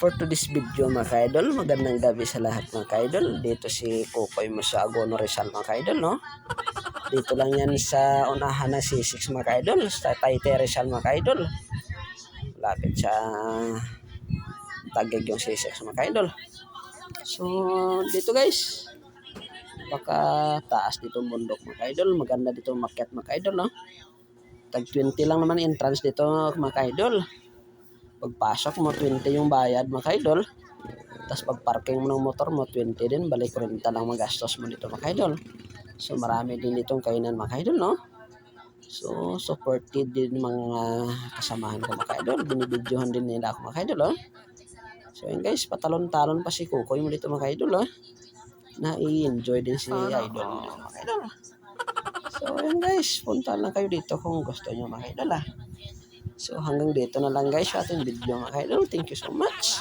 for today's video mga ka-idol, magandang gabi sa lahat mga ka-idol. Dito si Kukoy mo sa Agono Rizal mga ka-idol, no? Dito lang yan sa unahan ng C6 mga ka-idol, sa Taytay Rizal mga ka-idol. Lapit sa Taguig yung C6 mga ka-idol. So dito guys, baka taas dito bundok mga ka-idol. Maganda dito makyat mga ka-idol, no? Tag 20 lang naman entrance dito mga ka-idol. Pagpasok mo 20 yung bayad mga ka-idol. Tapos pag parking mo ng motor mo 20 din, balik 40 lang magastos mo dito mga ka-idol. So marami din itong kainan mga ka-idol, no? So supported din mga kasamahan ko mga ka-idol. Binibidyohan din nila ako mga ka-idol, oh. So yun guys, patalon-talon pa si Kukoy mo dito mga ka-idol, oh. Na-i-enjoy din si idol nyo mga ka-idol. So yun guys, punta lang kayo dito kung gusto nyo mga ka-idol, ah. So hanggang dito na lang guys sa ating video mga ka-idol. Thank you so much.